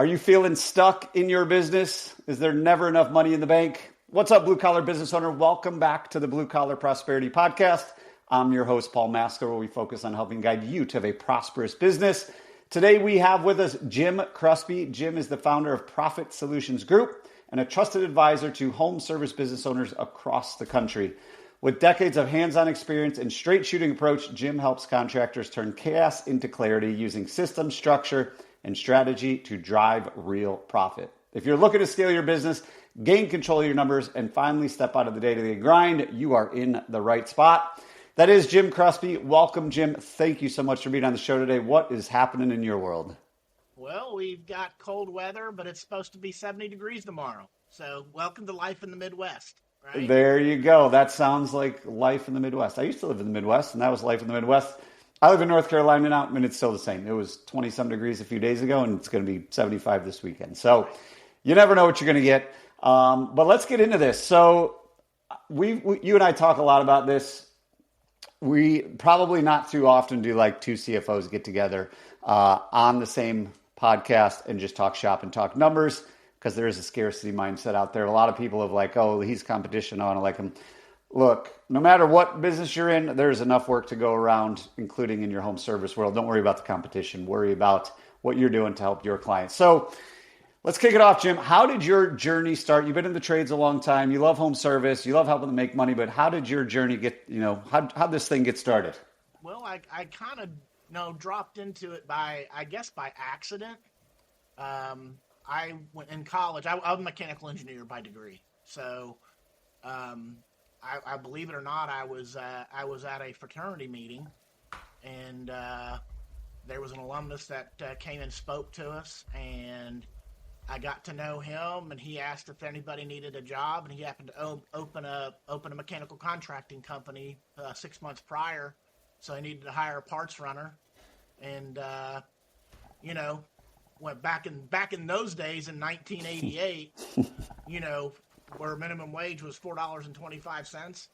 Are you feeling stuck in your business? Is there never enough money in the bank? What's up, blue collar business owner? Welcome back to the Blue Collar Prosperity Podcast. I'm your host, Paul Masker, where we focus on helping guide you to have a prosperous business. Today we have with us Jim Kruspe. Jim is the founder of Profit Solutions Group and a trusted advisor to home service business owners across the country. With decades of hands-on experience and straight shooting approach, Jim helps contractors turn chaos into clarity using system, structure, and strategy to drive real profit. If you're looking to scale your business, gain control of your numbers, and finally step out of the day-to-day grind, you are in the right spot. That is Jim Kruspe. Welcome, Jim. Thank you so much for being on the show today. What is happening in your world? Well, we've got cold weather, but it's supposed to be 70 degrees tomorrow. So welcome to life in the Midwest, right? There you go. That sounds like life in the Midwest. I used to live in the Midwest, and that was life in the Midwest. I live in North Carolina now, and it's still the same. It was 20-some degrees a few days ago, and it's going to be 75 this weekend. So you never know what you're going to get. But let's get into this. So you and I talk a lot about this. We probably not too often do like two CFOs get together on the same podcast and just talk shop and talk numbers, because there is a scarcity mindset out there. A lot of people have like, oh, he's competition. I want to like him. Look, no matter what business you're in, there's enough work to go around, including in your home service world. Don't worry about the competition. Worry about what you're doing to help your clients. So let's kick it off, Jim. How did your journey start? You've been in the trades a long time. You love home service. You love helping them make money. But how did your journey get, how'd this thing get started? Well, I kind of, dropped into it by accident. I went in college. I was a mechanical engineer by degree. So I believe it or not, I was at a fraternity meeting, and there was an alumnus that came and spoke to us, and I got to know him, and he asked if anybody needed a job, and he happened to open a mechanical contracting company 6 months prior, so he needed to hire a parts runner, and went back in those days in 1988, where minimum wage was $4.25.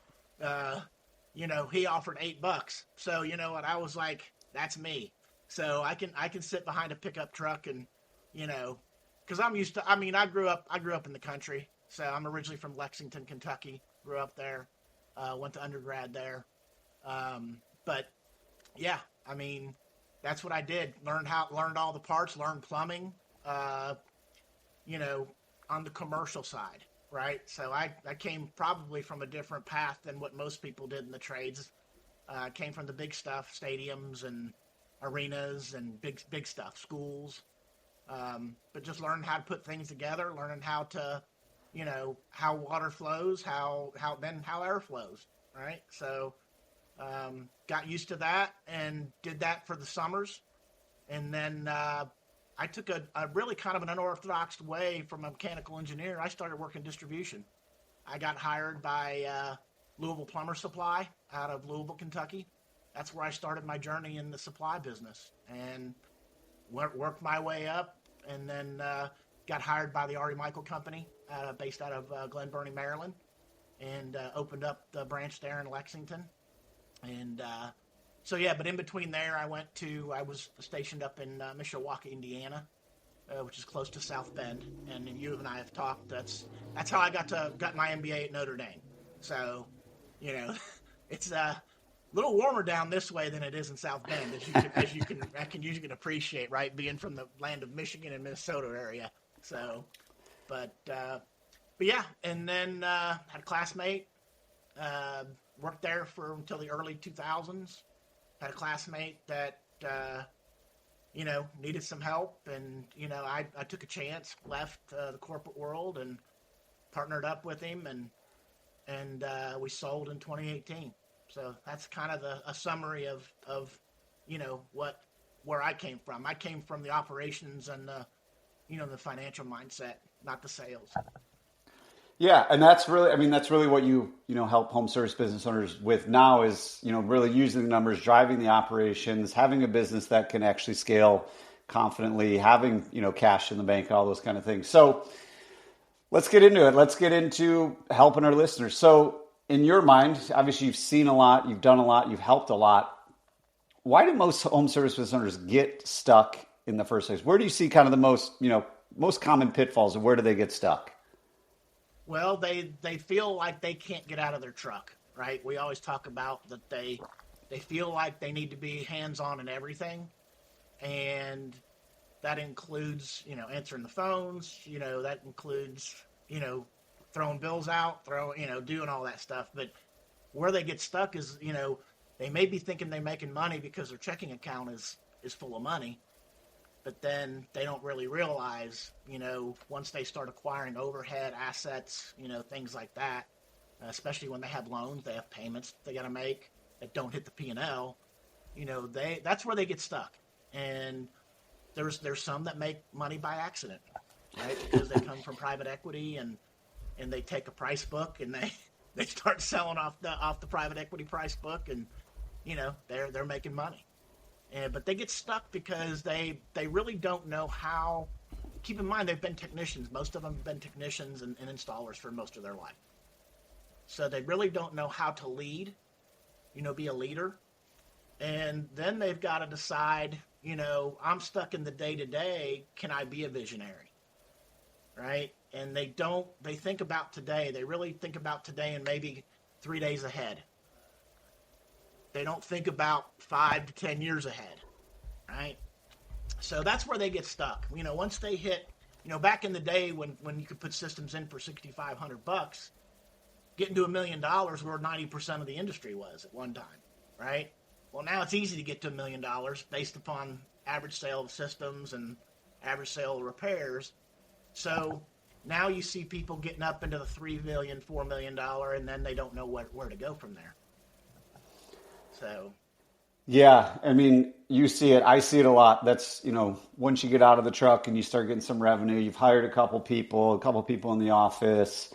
He offered $8. So you know what? I was like, that's me. So I can sit behind a pickup truck and, because I'm used to. I mean, I grew up in the country. So I'm originally from Lexington, Kentucky. Grew up there. Went to undergrad there. But yeah, I mean, that's what I did. Learned all the parts. Learned plumbing. On the commercial side. Right. So I came probably from a different path than what most people did in the trades. Came from the big stuff, stadiums and arenas and big stuff, schools. But just learning how to put things together, learning how to, how water flows, how air flows. Right. So got used to that and did that for the summers. And then I took a really kind of an unorthodox way from a mechanical engineer. I started working distribution. I got hired by Louisville Plumber Supply out of Louisville, Kentucky. That's where I started my journey in the supply business, and worked my way up, and then got hired by the R.E. Michael Company based out of Glen Burnie, Maryland, and opened up the branch there in Lexington. And but in between there, I was stationed up in Mishawaka, Indiana, which is close to South Bend. And you and I have talked. That's how I got my MBA at Notre Dame. So, it's a little warmer down this way than it is in South Bend, as you can appreciate, right? Being from the land of Michigan and Minnesota area. So, but yeah. And then had a classmate. Worked there until the early 2000s. Had a classmate that, needed some help, and, I took a chance, left the corporate world and partnered up with him, and we sold in 2018. So that's kind of a summary of where I came from. I came from the operations and the financial mindset, not the sales. Yeah, and that's really what you help home service business owners with now is, really using the numbers, driving the operations, having a business that can actually scale confidently, having, cash in the bank, all those kind of things. So let's get into it. Let's get into helping our listeners. So in your mind, obviously you've seen a lot, you've done a lot, you've helped a lot. Why do most home service business owners get stuck in the first place? Where do you see kind of the most, most common pitfalls, and where do they get stuck? Well, they feel like they can't get out of their truck, right? We always talk about that they feel like they need to be hands-on in everything, and that includes, answering the phones, that includes, throwing bills out, doing all that stuff. But where they get stuck is, they may be thinking they're making money because their checking account is full of money, but then they don't really realize, once they start acquiring overhead assets, things like that, especially when they have loans, they have payments they got to make that don't hit the P&L, that's where they get stuck. And there's some that make money by accident, right? Because they come from private equity and they take a price book and they start selling off the private equity price book, and they're making money. But they get stuck because they really don't know how. Keep in mind, they've been technicians. Most of them have been technicians and installers for most of their life. So they really don't know how to lead, be a leader. And then they've got to decide, I'm stuck in the day-to-day. Can I be a visionary? Right? And they think about today. They really think about today and maybe 3 days ahead. They don't think about 5 to 10 years ahead, right? So that's where they get stuck. Once they hit, back in the day when you could put systems in for $6,500, getting to $1 million where 90% of the industry was at one time, right? Well, now it's easy to get to $1 million based upon average sale of systems and average sale of repairs. So now you see people getting up into the $3 million, $4 million, and then they don't know where to go from there. So, yeah, I mean, you see it. I see it a lot. That's, once you get out of the truck and you start getting some revenue, you've hired a couple people in the office,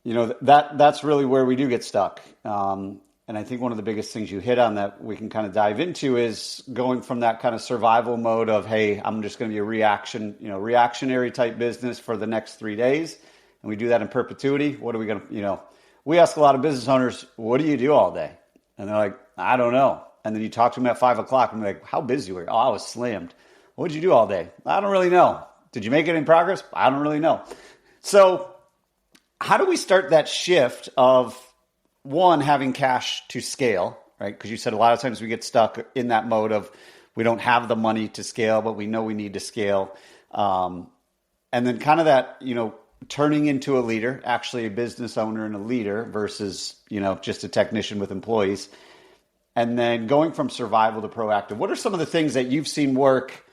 that's really where we do get stuck. And I think one of the biggest things you hit on that we can kind of dive into is going from that kind of survival mode of, hey, I'm just going to be a reactionary type business for the next 3 days. And we do that in perpetuity. What are we going to, we ask a lot of business owners, what do you do all day? And they're like, I don't know. And then you talk to them at 5 o'clock and they're like, how busy were you? Oh, I was slammed. What did you do all day? I don't really know. Did you make any progress? I don't really know. So how do we start that shift of, one, having cash to scale, right? Because you said a lot of times we get stuck in that mode of we don't have the money to scale, but we know we need to scale. And then kind of that, turning into a leader, actually a business owner and a leader versus, just a technician with employees. And then going from survival to proactive. What are some of the things that you've seen work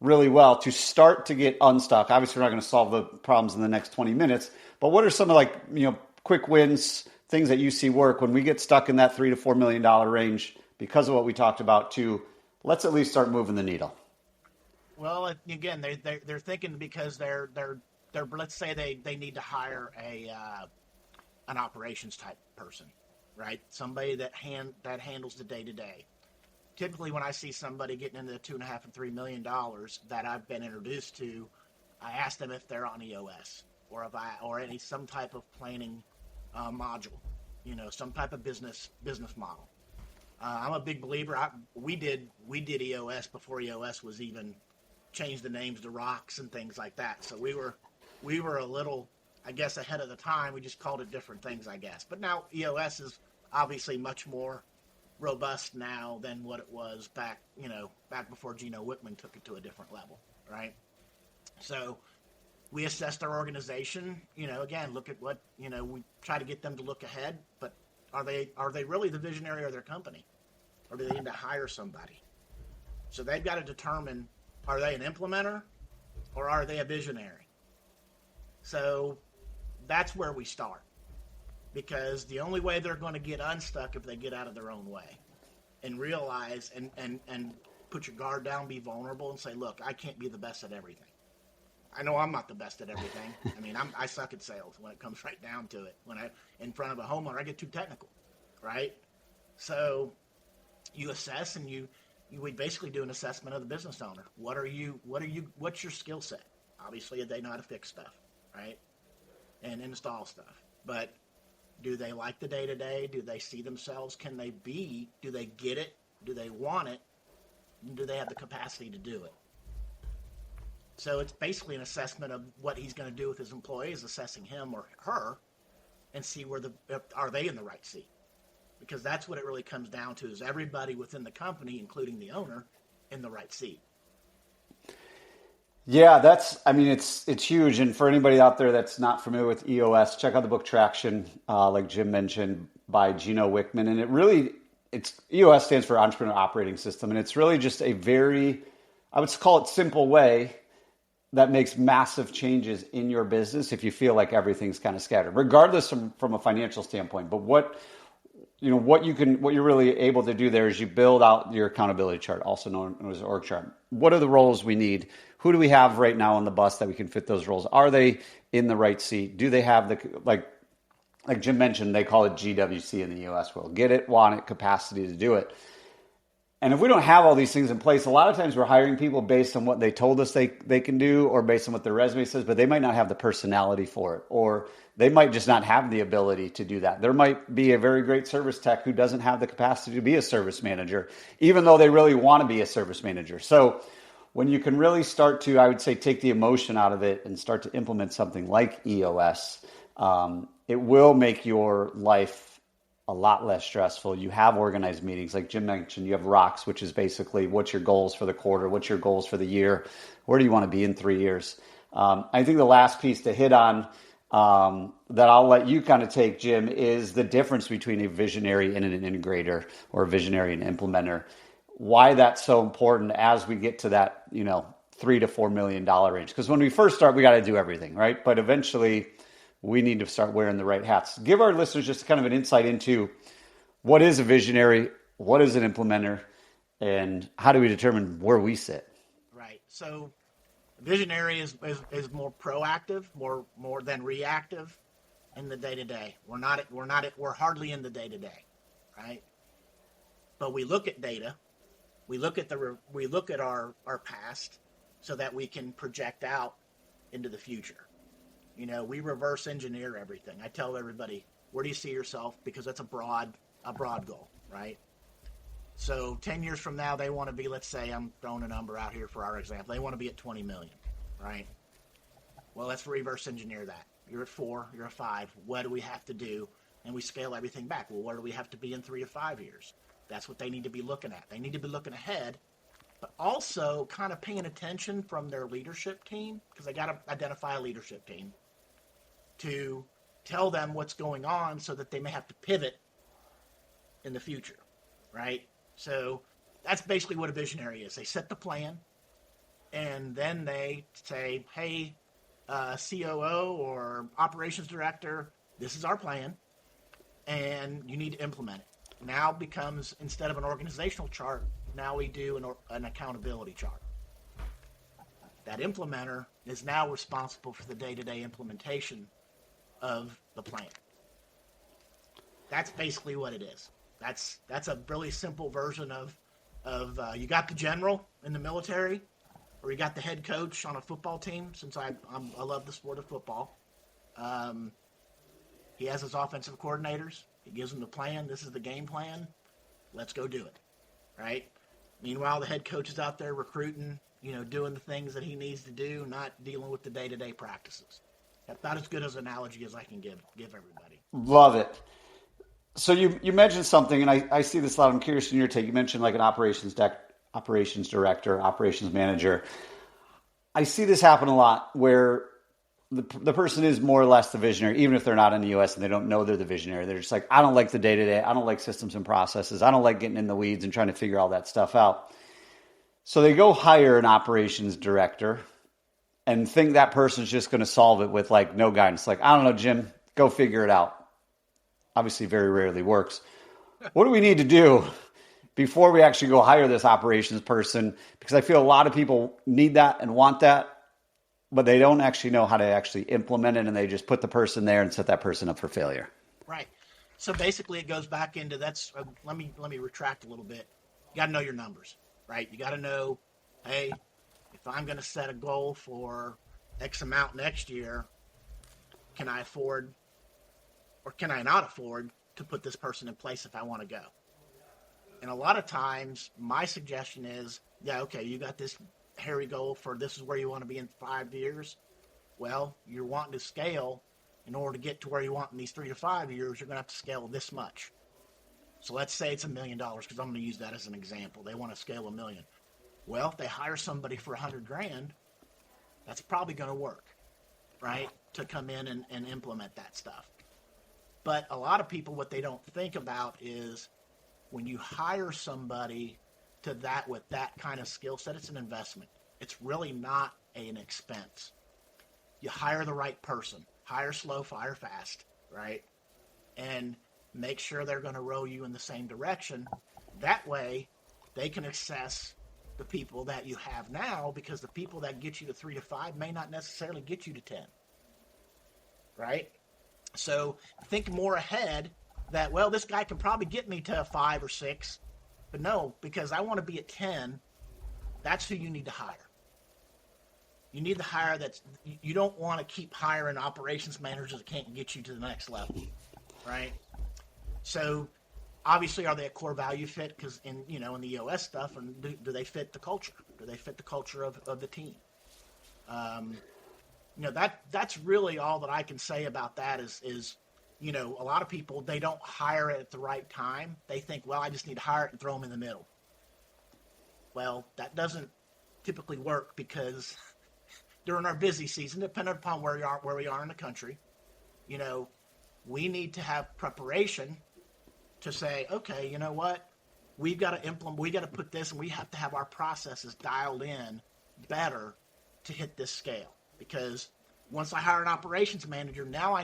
really well to start to get unstuck? Obviously, we're not going to solve the problems in the next 20 minutes, but what are some of quick wins, things that you see work when we get stuck in that $3 to $4 million range because of what we talked about to let's at least start moving the needle? Well, again, they're thinking because they're let's say they need to hire an operations type person, right? Somebody that handles the day to day. Typically, when I see somebody getting into the $2.5 and $3 million that I've been introduced to, I ask them if they're on EOS or some type of planning module, some type of business model. I'm a big believer. We did EOS before EOS was even changed the names to rocks and things like that. So we were a little, I guess, ahead of the time. We just called it different things, I guess. But now EOS is obviously much more robust now than what it was back before Gino Wickman took it to a different level, right? So we assessed our organization, again, look at what, we try to get them to look ahead, but are they really the visionary of their company? Or do they need to hire somebody? So they've got to determine, are they an implementer or are they a visionary? So that's where we start, because the only way they're going to get unstuck if they get out of their own way and realize and put your guard down, be vulnerable and say, look, I can't be the best at everything. I know I'm not the best at everything. I mean, I suck at sales when it comes right down to it. When in front of a homeowner, I get too technical, right? So you assess and we basically do an assessment of the business owner. What's your skill set? Obviously, they know how to fix stuff, right? And install stuff. But do they like the day-to-day? Do they see themselves? Do they get it? Do they want it? And do they have the capacity to do it? So it's basically an assessment of what he's going to do with his employees, assessing him or her, and see are they in the right seat? Because that's what it really comes down to: is everybody within the company, including the owner, in the right seat? Yeah, it's huge. And for anybody out there that's not familiar with EOS, check out the book Traction, like Jim mentioned, by Gino Wickman. And it's EOS stands for Entrepreneur Operating System. And it's really just a very, I would call it simple way that makes massive changes in your business if you feel like everything's kind of scattered, regardless from a financial standpoint. But what you're really able to do there is you build out your accountability chart, also known as org chart. What are the roles we need? Who do we have right now on the bus that we can fit those roles? Are they in the right seat? Do they have like Jim mentioned, they call it GWC in the US world. Get it, want it, capacity to do it. And if we don't have all these things in place, a lot of times we're hiring people based on what they told us they can do, or based on what their resume says, but they might not have the personality for it, or they might just not have the ability to do that. There might be a very great service tech who doesn't have the capacity to be a service manager, even though they really want to be a service manager. So when you can really start to, I would say, take the emotion out of it and start to implement something like EOS, it will make your life a lot less stressful. You have organized meetings. Like Jim mentioned, you have rocks, which is basically what's your goals for the quarter, what's your goals for the year, where do you want to be in 3 years. I think the last piece to hit on that I'll let you kind of take, Jim, is the difference between a visionary and an integrator, or a visionary and implementer. Why that's so important as we get to that, $3 to $4 million range. Because when we first start, we got to do everything, right? But eventually, we need to start wearing the right hats. Give our listeners just kind of an insight into what is a visionary, what is an implementer, and how do we determine where we sit? Right. So visionary is more proactive, more than reactive in the day-to-day. We're hardly in the day-to-day, right? But we look at data, we look at our past so that we can project out into the future. We reverse engineer everything. I tell everybody, where do you see yourself? Because that's a broad goal, right? So 10 years from now, they want to be, let's say, I'm throwing a number out here for our example, they want to be at 20 million, right? Well, let's reverse engineer that. You're at 4, you're at 5. What do we have to do? And we scale everything back. Well, where do we have to be in 3 to 5 years? That's what they need to be looking at. They need to be looking ahead, but also kind of paying attention from their leadership team, because they got to identify a leadership team to tell them what's going on so that they may have to pivot in the future, right? So that's basically what a visionary is. They set the plan, and then they say, hey, COO or operations director, this is our plan, and you need to implement it. Now becomes, instead of an organizational chart, now we do an accountability chart. That implementer is now responsible for the day-to-day implementation of the plan. That's basically what it is. That's a really simple version of you got the general in the military, or you got the head coach on a football team. Since I love the sport of football, he has his offensive coordinators. He gives them the plan. This is the game plan. Let's go do it, right? Meanwhile, the head coach is out there recruiting, doing the things that he needs to do, not dealing with the day-to-day practices. About as good as an analogy as I can give everybody. Love it. So you mentioned something, and I see this a lot. I'm curious in your take. You mentioned like an operations director, operations manager. I see this happen a lot where the person is more or less the visionary, even if they're not in the U.S. and they don't know they're the visionary. They're just like, I don't like the day-to-day. I don't like systems and processes. I don't like getting in the weeds and trying to figure all that stuff out. So they go hire an operations director and think that person's just going to solve it with like no guidance. Like, I don't know, Jim, go figure it out. Obviously, very rarely works. What do we need to do before we actually go hire this operations person? Because I feel a lot of people need that and want that, but they don't actually know how to actually implement it, and they just put the person there and set that person up for failure. Right. So basically, it goes back into that's. Let me retract a little bit. You got to know your numbers, right? You got to know, hey, if I'm going to set a goal for X amount next year, can I afford, or can I not afford to put this person in place if I want to go? And a lot of times, my suggestion is, yeah, okay, you got this hairy goal for this is where you want to be in 5 years. Well, you're wanting to scale. In order to get to where you want in these 3 to 5 years, you're going to have to scale this much. So let's say it's $1 million, because I'm going to use that as an example. They want to scale $1 million. Well, if they hire somebody for $100,000, that's probably going to work, right? To come in and implement that stuff. But a lot of people, what they don't think about is when you hire somebody to that with that kind of skill set, it's an investment. It's really not an expense. You hire the right person. Hire slow, fire fast, right? And make sure they're going to row you in the same direction. That way, they can assess the people that you have now, because the people that get you to 3 to 5 may not necessarily get you to 10, right? So think more ahead that, well, this guy can probably get me to 5 or 6, but no, because I want to be at 10, that's who you need to hire. You need to hire you don't want to keep hiring operations managers that can't get you to the next level, right? So obviously, are they a core value fit? Because in the EOS stuff, and do they fit the culture? Do they fit the culture of the team? That's really all that I can say about that is a lot of people, they don't hire it at the right time. They think, well, I just need to hire it and throw them in the middle. Well, that doesn't typically work, because during our busy season, depending upon where we are in the country, we need to have preparation to say, okay, you know what? We've got to implement, we got to put this, and we have to have our processes dialed in better to hit this scale. Because once I hire an operations manager, now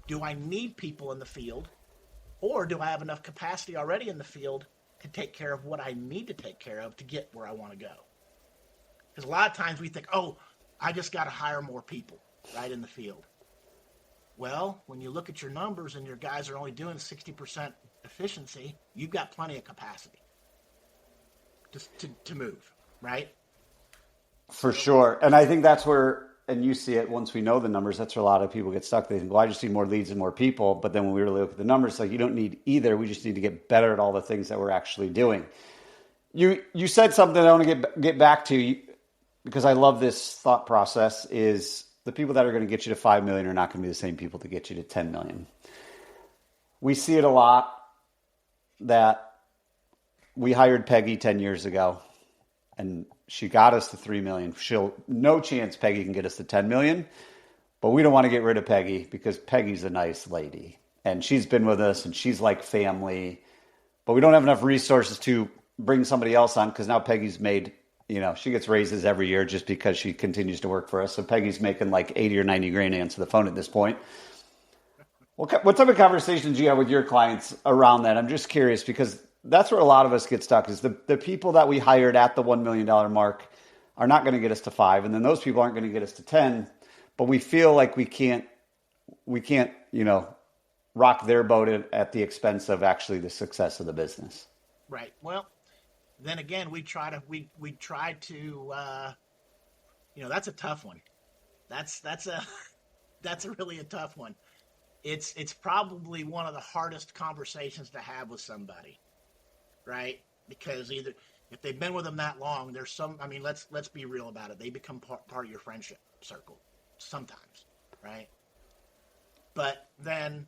do I need people in the field, or do I have enough capacity already in the field to take care of what I need to take care of to get where I want to go? Because a lot of times we think, oh, I just got to hire more people right in the field. Well, when you look at your numbers and your guys are only doing 60% efficiency, you've got plenty of capacity to move, right? For sure. And I think that's where, and you see it once we know the numbers, that's where a lot of people get stuck. They think, well, I just need more leads and more people. But then when we really look at the numbers, like, you don't need either. We just need to get better at all the things that we're actually doing. You said something I want to get back to, because I love this thought process, is the people that are going to get you to 5 million are not going to be the same people to get you to 10 million. We see it a lot that we hired Peggy 10 years ago, and she got us to 3 million. No chance Peggy can get us to 10 million, but we don't want to get rid of Peggy, because Peggy's a nice lady and she's been with us and she's like family, but we don't have enough resources to bring somebody else on, because now Peggy's made, she gets raises every year just because she continues to work for us. So Peggy's making like 80 or 90 grand to answer the phone at this point. What type of conversations do you have with your clients around that? I'm just curious, because that's where a lot of us get stuck, is the people that we hired at the $1 million mark are not going to get us to 5. And then those people aren't going to get us to 10, but we feel like we can't, rock their boat at the expense of actually the success of the business. Right. Well, then again, we try to, that's a tough one. That's really a tough one. It's probably one of the hardest conversations to have with somebody, right? Because either if they've been with them that long, there's some, let's be real about it. They become part of your friendship circle sometimes, right? But then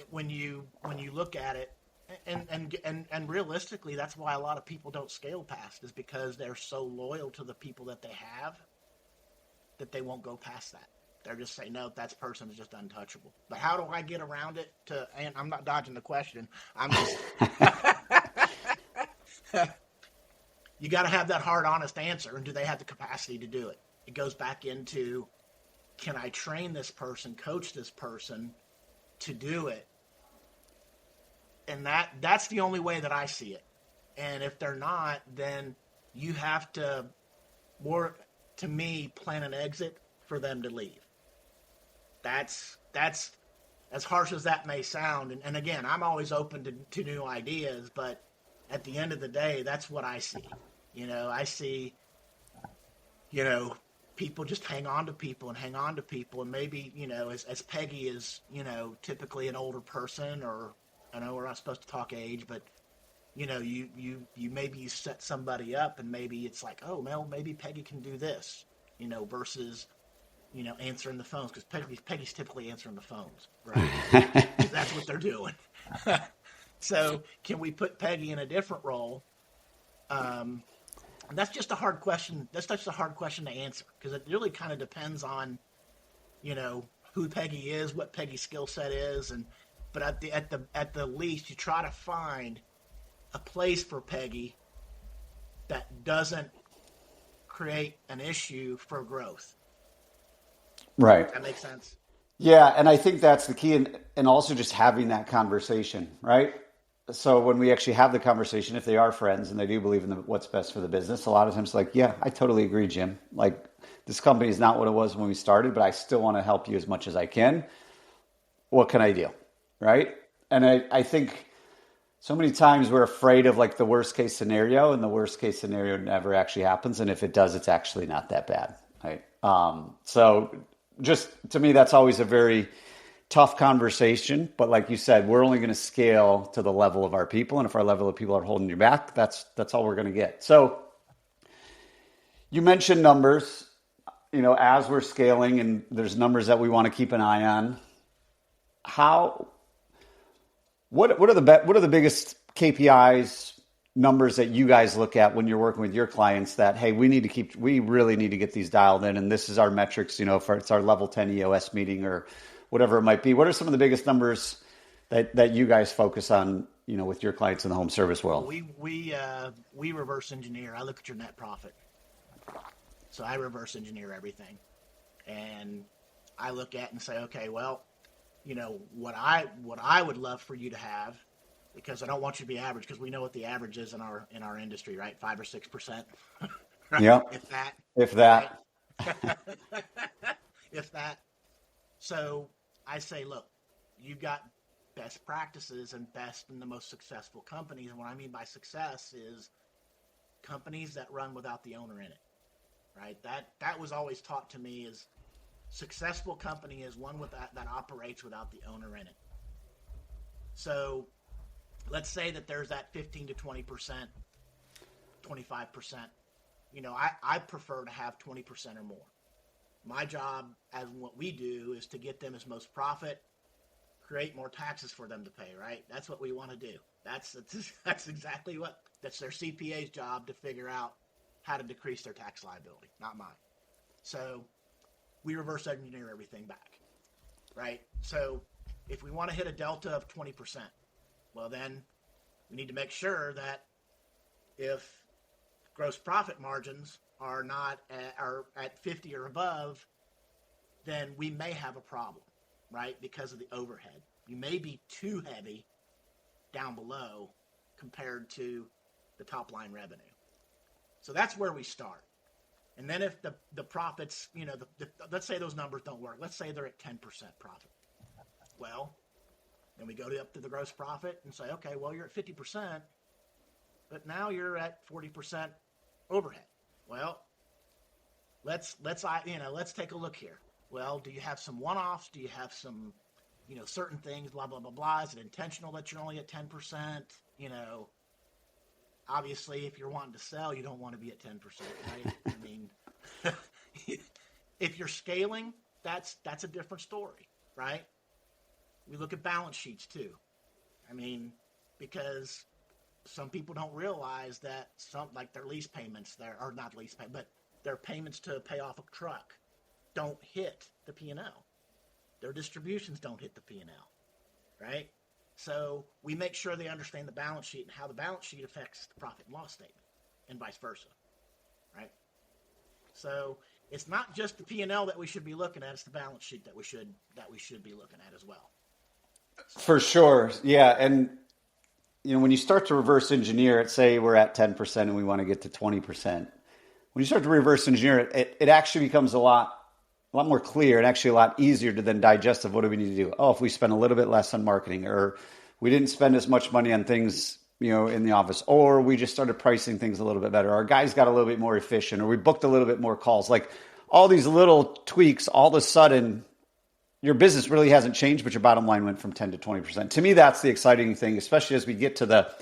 when you look at it, and realistically, that's why a lot of people don't scale past, is because they're so loyal to the people that they have that they won't go past that. They're just saying, no, that person is just untouchable. But how do I get around it and I'm not dodging the question. I'm just, you got to have that hard, honest answer. And do they have the capacity to do it? It goes back into, can I train this person, coach this person to do it? And that's the only way that I see it. And if they're not, then you have to, to me, plan an exit for them to leave. That's as harsh as that may sound. And again, I'm always open to new ideas, but at the end of the day, that's what I see. I see, people just hang on to people. And maybe, as Peggy is, typically an older person, or I know we're not supposed to talk age, but, you maybe you set somebody up and maybe it's like, oh, well, maybe Peggy can do this, versus, answering the phones, because Peggy's typically answering the phones, right? 'Cause that's what they're doing. So can we put Peggy in a different role? And that's just a hard question. That's just a hard question to answer, because it really kind of depends on, who Peggy is, what Peggy's skill set is, but at the least, you try to find a place for Peggy that doesn't create an issue for growth. Right. That makes sense. Yeah, and I think that's the key, and also just having that conversation, right? So when we actually have the conversation, if they are friends and they do believe in what's best for the business, a lot of times like, yeah, I totally agree, Jim. Like, this company is not what it was when we started, but I still want to help you as much as I can. What can I do? Right? And I think so many times we're afraid of like the worst case scenario, and the worst case scenario never actually happens. And if it does, it's actually not that bad. Right? So just to me, that's always a very tough conversation. But like you said, we're only going to scale to the level of our people. And if our level of people are holding you back, that's all we're going to get. So you mentioned numbers, as we're scaling, and there's numbers that we want to keep an eye on. What are the biggest KPIs, numbers that you guys look at when you're working with your clients that, hey, we really need to get these dialed in, and this is our metrics, if it's our level 10 EOS meeting or whatever it might be. What are some of the biggest numbers that you guys focus on, with your clients in the home service world? We reverse engineer. I look at your net profit. So I reverse engineer everything. And I look at and say, okay, well, what I would love for you to have, because I don't want you to be average, because we know what the average is in our industry, right? 5 or 6%. Right? Yeah. If that. Right? If that. So I say, look, you've got best practices and best and the most successful companies. And what I mean by success is companies that run without the owner in it, right? That was always taught to me is successful company is one that operates without the owner in it. So let's say that there's that 15 to 20%, 25%. I prefer to have 20% or more. My job, as what we do, is to get them as most profit, create more taxes for them to pay, right? That's what we want to do. That's exactly that's their CPA's job, to figure out how to decrease their tax liability, not mine. So we reverse engineer everything back, right? So if we want to hit a delta of 20%, well, then we need to make sure that if gross profit margins are at 50 or above, then we may have a problem, right? Because of the overhead. You may be too heavy down below compared to the top line revenue. So that's where we start. And then if the profits, let's say those numbers don't work. Let's say they're at 10% profit. Well, then we go up to the gross profit and say, okay, well, you're at 50%, but now you're at 40% overhead. Well, let's take a look here. Well, do you have some one-offs? Do you have some, certain things, blah, blah, blah, blah? Is it intentional that you're only at 10%? Obviously, if you're wanting to sell, you don't want to be at 10%, right? I mean, if you're scaling, that's a different story, right? We look at balance sheets too. I mean, because some people don't realize that like their lease payments, or not lease pay, but their payments to pay off a truck don't hit the P&L. Their distributions don't hit the P&L, right? So we make sure they understand the balance sheet and how the balance sheet affects the profit and loss statement, and vice versa, right? So it's not just the P&L that we should be looking at; it's the balance sheet that we should be looking at as well. For sure, yeah. And when you start to reverse engineer it, say we're at 10% and we want to get to 20%. When you start to reverse engineer it, it actually becomes a lot more clear and actually a lot easier to then digest of what do we need to do. Oh, if we spend a little bit less on marketing, or we didn't spend as much money on things, in the office, or we just started pricing things a little bit better. Our guys got a little bit more efficient, or we booked a little bit more calls. Like all these little tweaks, all of a sudden your business really hasn't changed, but your bottom line went from 10 to 20%. To me, that's the exciting thing, especially as we get to the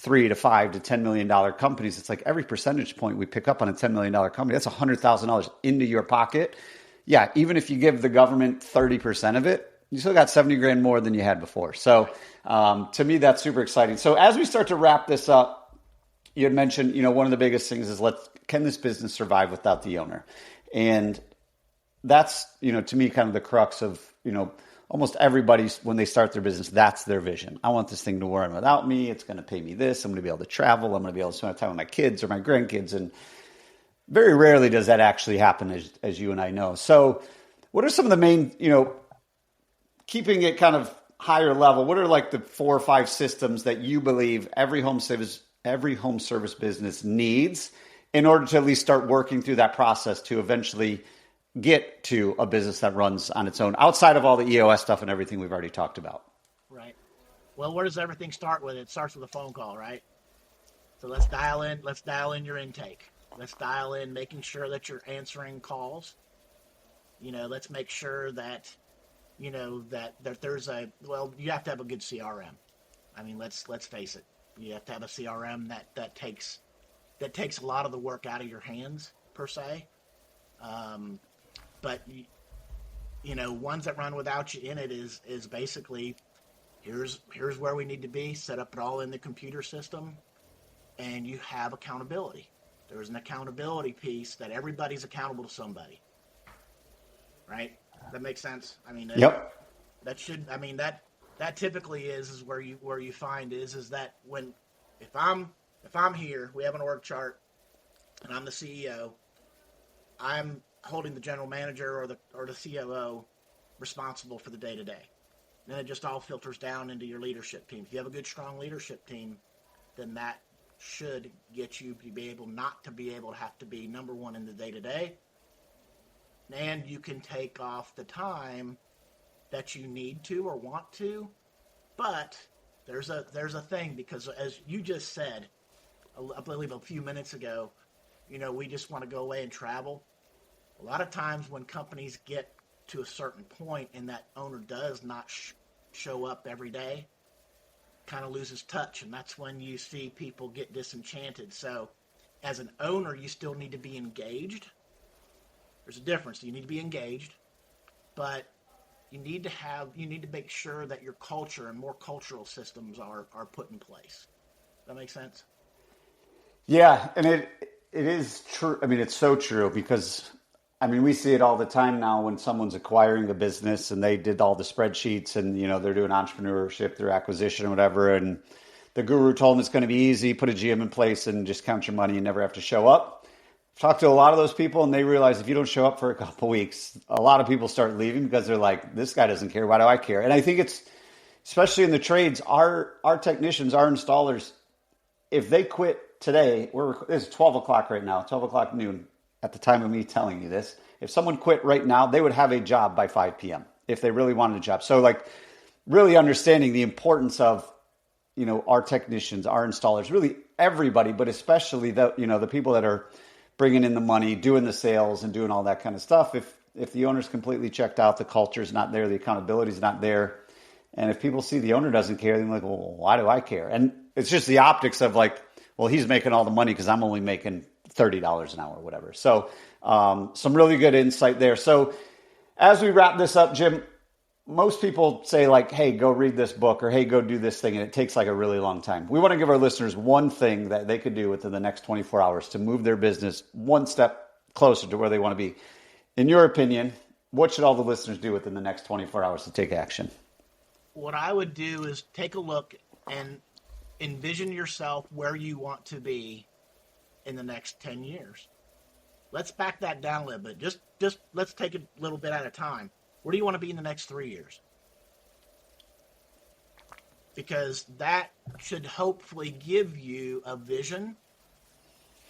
$3 to $5 to $10 million companies, it's like every percentage point we pick up on a $10 million company, that's $100,000 into your pocket. Yeah, even if you give the government 30% of it, you still got 70 grand more than you had before. So to me, that's super exciting. So as we start to wrap this up, you had mentioned, one of the biggest things is can this business survive without the owner? And that's, to me, kind of the crux of, almost everybody, when they start their business, that's their vision. I want this thing to run without me. It's going to pay me this. I'm going to be able to travel. I'm going to be able to spend time with my kids or my grandkids. And very rarely does that actually happen, as you and I know. So what are some of the main, keeping it kind of higher level, what are like the 4 or 5 systems that you believe every home service business needs in order to at least start working through that process to eventually get to a business that runs on its own, outside of all the EOS stuff and everything we've already talked about? Right. Well, where does everything start with? It starts with a phone call, right? So let's dial in your intake. Let's dial in making sure that you're answering calls. Let's make sure that that there's you have to have a good CRM. I mean, let's face it. You have to have a CRM that takes a lot of the work out of your hands, per se. But ones that run without you in it is basically here's where we need to be, set up it all in the computer system, and you have accountability. There's an accountability piece that everybody's accountable to somebody. Right? That makes sense. I mean, yep. That typically is where you find is that if I'm here, we have an org chart, and I'm the CEO, I'm holding the general manager or the COO responsible for the day to day. Then it just all filters down into your leadership team. If you have a good, strong leadership team, then that should get you to be able to have to be number one in the day to day. And you can take off the time that you need to or want to, but there's a thing, because as you just said, I believe a few minutes ago, we just want to go away and travel. A lot of times when companies get to a certain point and that owner does not show up every day, kind of loses touch, and that's when you see people get disenchanted. So as an owner, you still need to be engaged. There's a difference. You need to be engaged, but you need to make sure that your culture and more cultural systems are put in place. Does that make sense? Yeah, and it is true. I mean, it's so true, because we see it all the time now when someone's acquiring a business and they did all the spreadsheets and, they're doing entrepreneurship through acquisition or whatever. And the guru told them it's going to be easy, put a GM in place and just count your money and never have to show up. I've talked to a lot of those people, and they realize if you don't show up for a couple of weeks, a lot of people start leaving because they're like, this guy doesn't care. Why do I care? And I think it's, especially in the trades, our technicians, our installers, if they quit today, it's 12 o'clock right now, 12 o'clock noon at the time of me telling you this. If someone quit right now, they would have a job by 5 p.m. if they really wanted a job. So really understanding the importance of, our technicians, our installers, really everybody, but especially the people that are bringing in the money, doing the sales and doing all that kind of stuff. If the owner's completely checked out, the culture's not there, the accountability's not there. And if people see the owner doesn't care, they're like, well, why do I care? And it's just the optics of he's making all the money because I'm only making $30 an hour or whatever. So some really good insight there. So as we wrap this up, Jim, most people say hey, go read this book, or hey, go do this thing. And it takes a really long time. We want to give our listeners one thing that they could do within the next 24 hours to move their business one step closer to where they want to be. In your opinion, what should all the listeners do within the next 24 hours to take action? What I would do is take a look and envision yourself where you want to be in the next 10 years. Let's back that down a little bit. Just let's take it a little bit at a time. Where do you want to be in the next 3 years? Because that should hopefully give you a vision.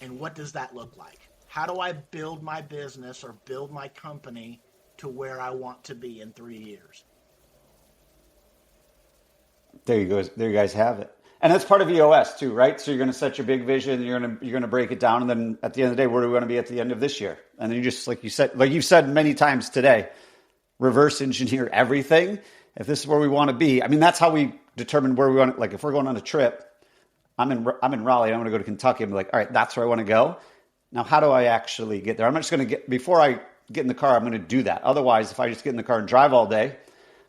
And what does that look like? How do I build my business or build my company to where I want to be in 3 years? There you go. There you guys have it. And that's part of EOS too, right? So you're going to set your big vision, you're going to break it down, and then at the end of the day, where do we want to be at the end of this year? And then you just, like you've said many times today, reverse engineer everything. If this is where we want to be, that's how we determine where we want. If we're going on a trip, I'm in Raleigh. I'm going to go to Kentucky. I'm like, all right, that's where I want to go. Now, how do I actually get there? I'm not just going to before I get in the car, I'm going to do that. Otherwise, if I just get in the car and drive all day,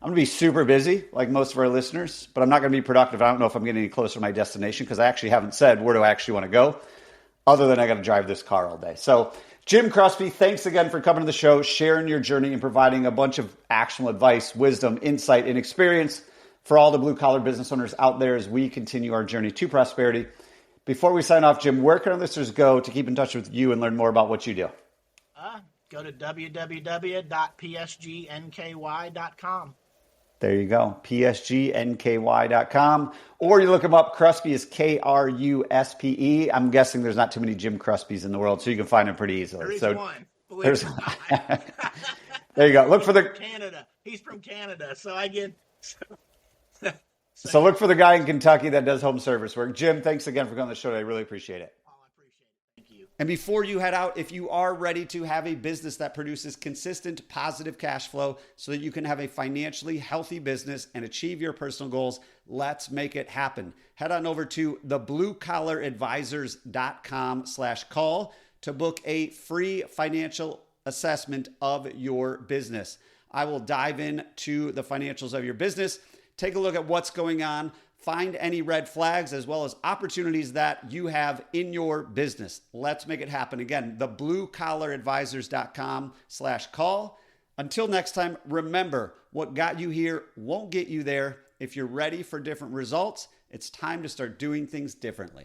I'm going to be super busy, like most of our listeners, but I'm not going to be productive. I don't know if I'm getting any closer to my destination because I actually haven't said where do I actually want to go, other than I got to drive this car all day. So, Jim Kruspe, thanks again for coming to the show, sharing your journey, and providing a bunch of actionable advice, wisdom, insight, and experience for all the blue-collar business owners out there as we continue our journey to prosperity. Before we sign off, Jim, where can our listeners go to keep in touch with you and learn more about what you do? Go to www.psgnky.com. There you go, psgnky.com. Or you look him up. Kruspe is Kruspe. I'm guessing there's not too many Jim Kruspes in the world, so you can find him pretty easily. There is one. There's There you go. Look for the Canada. He's from Canada, so I get. So look for the guy in Kentucky that does home service work. Jim, thanks again for coming on the show. I really appreciate it. Oh, I appreciate it. Thank you. And before you head out, if you are ready to have a business that produces consistent positive cash flow so that you can have a financially healthy business and achieve your personal goals, let's make it happen. Head on over to thebluecollaradvisors.com/call to book a free financial assessment of your business. I will dive into the financials of your business, take a look at what's going on, find any red flags as well as opportunities that you have in your business. Let's make it happen. Again, thebluecollaradvisors.com/call. Until next time, remember, what got you here won't get you there. If you're ready for different results, it's time to start doing things differently.